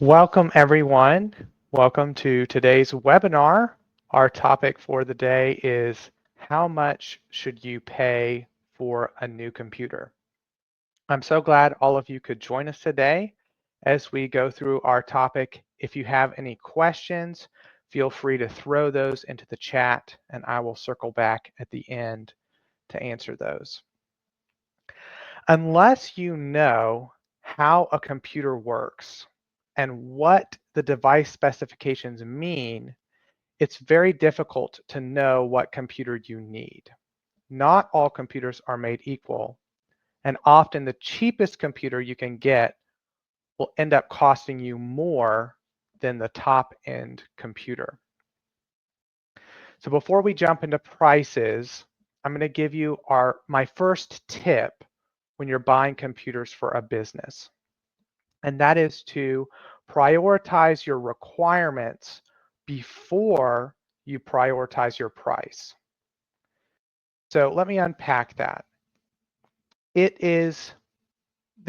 Welcome everyone. Welcome to today's webinar. Our topic for the day is how much should you pay for a new computer? I'm so glad all of you could join us today as we go through our topic. If you have any questions, feel free to throw those into the chat and I will circle back at the end to answer those. Unless you know how a computer works and what the device specifications mean, it's very difficult to know what computer you need. Not all computers are made equal, and often the cheapest computer you can get will end up costing you more than the top end computer. So before we jump into prices, I'm going to give you my first tip when you're buying computers for a business. And that is to prioritize your requirements before you prioritize your price. So let me unpack that. There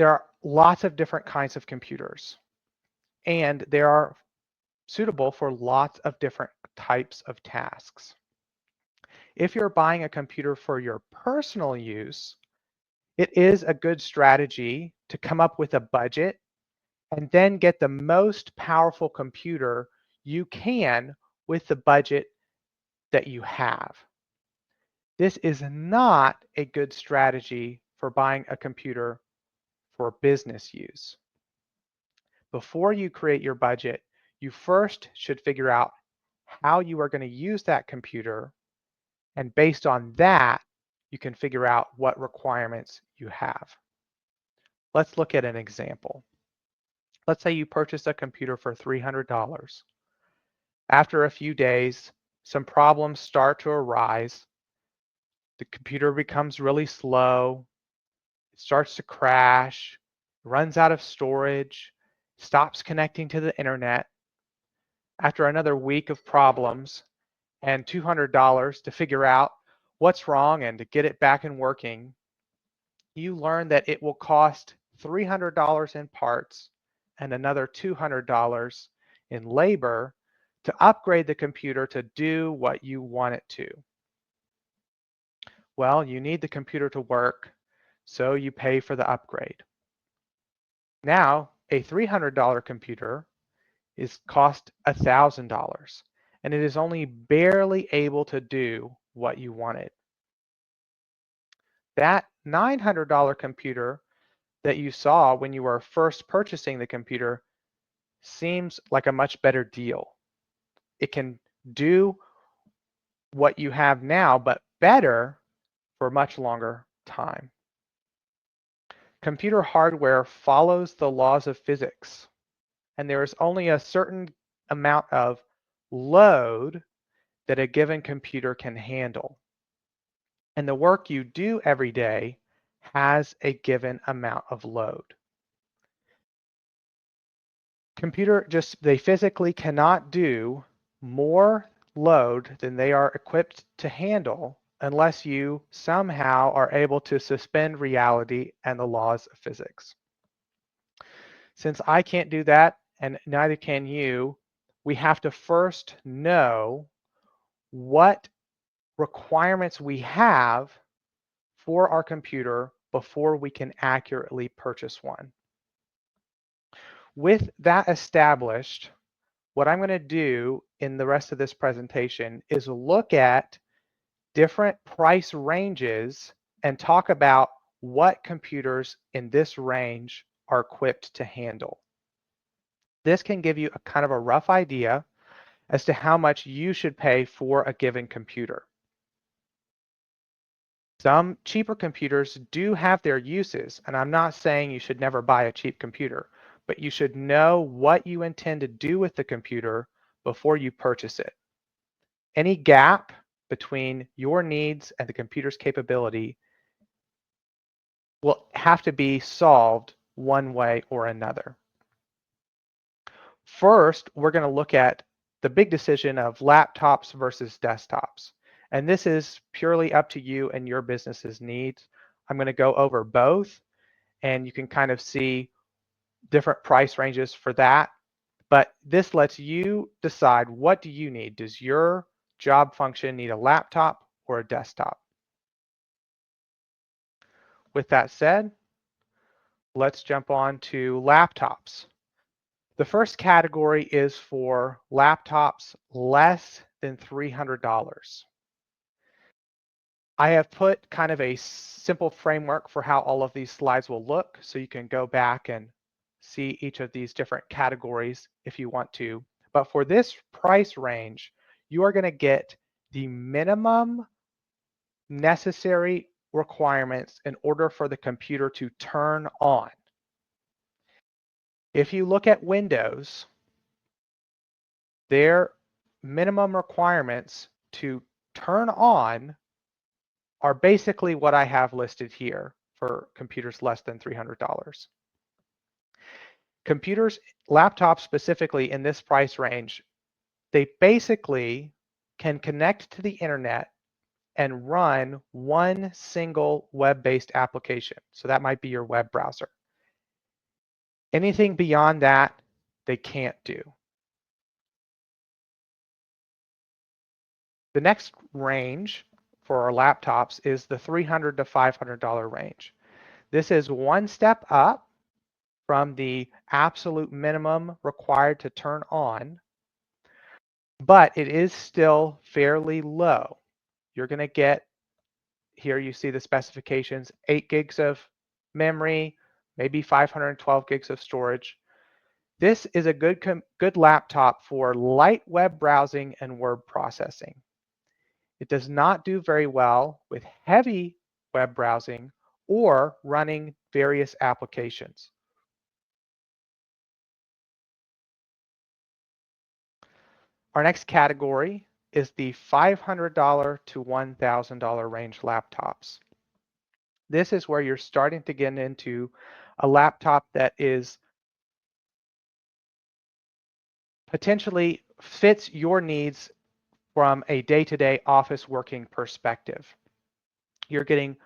are lots of different kinds of computers, and they are suitable for lots of different types of tasks. If you're buying a computer for your personal use, it is a good strategy to come up with a budget and then get the most powerful computer you can with the budget that you have. This is not a good strategy for buying a computer for business use. Before you create your budget, you first should figure out how you are going to use that computer, and based on that, you can figure out what requirements you have. Let's look at an example. Let's say you purchase a computer for $300. After a few days, some problems start to arise. The computer becomes really slow. It starts to crash, runs out of storage, stops connecting to the internet. After another week of problems and $200 to figure out what's wrong and to get it back and working, you learn that it will cost $300 in parts and another $200 in labor to upgrade the computer to do what you want it to. Well, you need the computer to work, so you pay for the upgrade. Now, a $300 computer cost $1,000, and it is only barely able to do what you wanted. That $900 computer that you saw when you were first purchasing the computer seems like a much better deal. It can do what you have now, but better for a much longer time. Computer hardware follows the laws of physics, and there is only a certain amount of load that a given computer can handle. And the work you do every day has a given amount of load. They physically cannot do more load than they are equipped to handle unless you somehow are able to suspend reality and the laws of physics. Since I can't do that, and neither can you, we have to first know what requirements we have for our computer before we can accurately purchase one. With that established, what I'm going to do in the rest of this presentation is look at different price ranges and talk about what computers in this range are equipped to handle. This can give you a kind of a rough idea as to how much you should pay for a given computer. Some cheaper computers do have their uses, and I'm not saying you should never buy a cheap computer, but you should know what you intend to do with the computer before you purchase it. Any gap between your needs and the computer's capability will have to be solved one way or another. First, we're going to look at the big decision of laptops versus desktops. And this is purely up to you and your business's needs. I'm going to go over both, and you can kind of see different price ranges for that. But this lets you decide, what do you need? Does your job function need a laptop or a desktop? With that said, let's jump on to laptops. The first category is for laptops less than $300. I have put kind of a simple framework for how all of these slides will look, so you can go back and see each of these different categories if you want to. But for this price range, you are going to get the minimum necessary requirements in order for the computer to turn on. If you look at Windows, their minimum requirements to turn on are basically what I have listed here for computers less than $300. Computers, laptops specifically in this price range, they basically can connect to the internet and run one single web-based application. So that might be your web browser. Anything beyond that, they can't do. The next range for our laptops is the $300 to $500 range. This is one step up from the absolute minimum required to turn on, but it is still fairly low. You're going to get, here you see the specifications, 8 gigs of memory, maybe 512 gigs of storage. This is a good laptop for light web browsing and word processing. It does not do very well with heavy web browsing or running various applications. Our next category is the $500 to $1,000 range laptops. This is where you're starting to get into a laptop that is potentially fits your needs from a day-to-day office working perspective. You're getting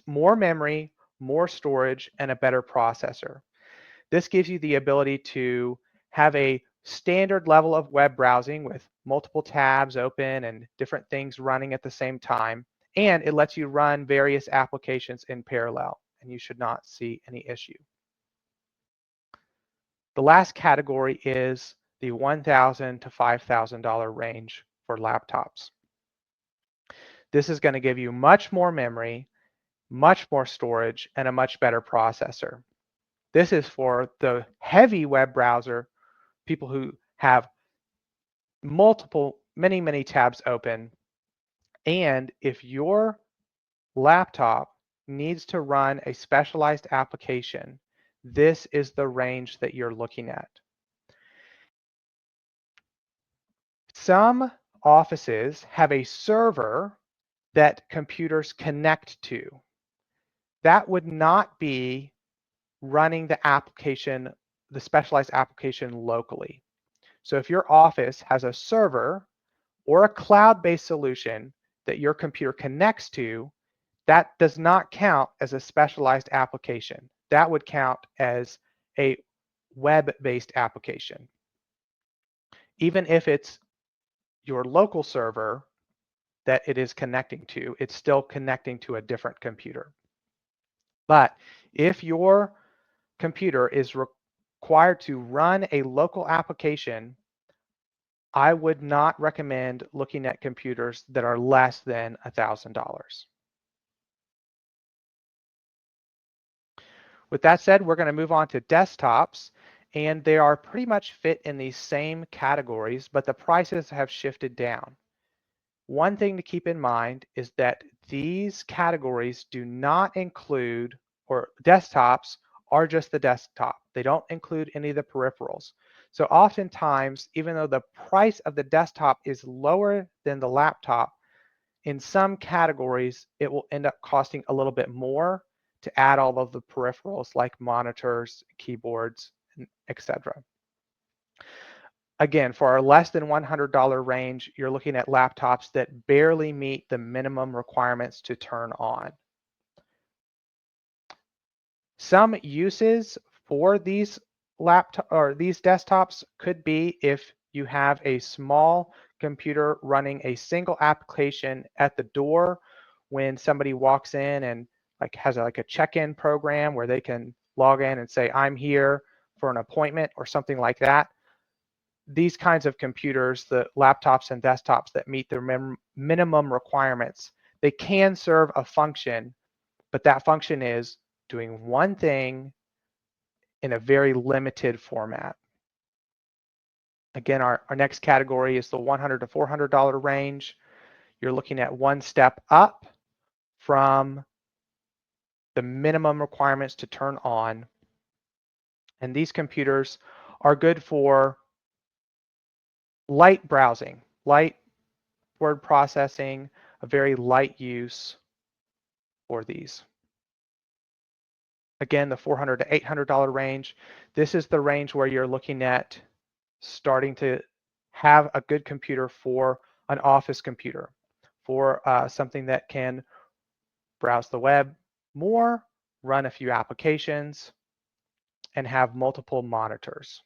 more memory, more storage, and a better processor. This gives you the ability to have a standard level of web browsing with multiple tabs open and different things running at the same time. And it lets you run various applications in parallel, and you should not see any issue. The last category is the $1,000 to $5,000 range for laptops. This is going to give you much more memory, much more storage, and a much better processor. This is for the heavy web browser, people who have many tabs open. And if your laptop needs to run a specialized application, this is the range that you're looking at. Some offices have a server that computers connect to. That would not be running the application, the specialized application locally. So if your office has a server or a cloud-based solution that your computer connects to, that does not count as a specialized application. That would count as a web-based application. Even if it's your local server that it is connecting to, it's still connecting to a different computer. But if your computer is required to run a local application, I would not recommend looking at computers that are less than $1,000. With that said, we're going to move on to desktops, and they are pretty much fit in these same categories, but the prices have shifted down. One thing to keep in mind is that these categories do not include, or desktops are just the desktop. They don't include any of the peripherals. So oftentimes, even though the price of the desktop is lower than the laptop, in some categories, it will end up costing a little bit more to add all of the peripherals like monitors, keyboards, etc. Again, for our less than $100 range, you're looking at laptops that barely meet the minimum requirements to turn on. Some uses for these laptop or these desktops could be if you have a small computer running a single application at the door when somebody walks in and like has like a check-in program where they can log in and say, I'm here for an appointment or something like that. These kinds of computers, the laptops and desktops that meet their minimum requirements, they can serve a function, but that function is doing one thing in a very limited format. Again, our next category is the $100 to $400 range. You're looking at one step up from the minimum requirements to turn on. And these computers are good for light browsing, light word processing, a very light use for these. Again, the $400 to $800 range. This is the range where you're looking at starting to have a good computer for an office computer, for something that can browse the web more, run a few applications, and have multiple monitors.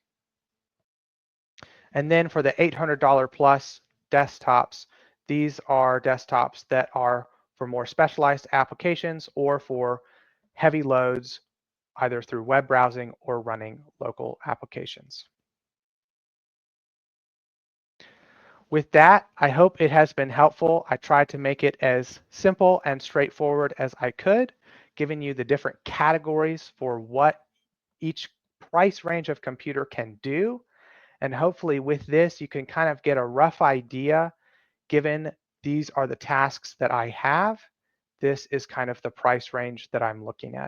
And then for the $800 plus desktops, these are desktops that are for more specialized applications or for heavy loads, either through web browsing or running local applications. With that, I hope it has been helpful. I tried to make it as simple and straightforward as I could, giving you the different categories for what each price range of computer can do. And hopefully with this, you can kind of get a rough idea, given these are the tasks that I have. This is kind of the price range that I'm looking at.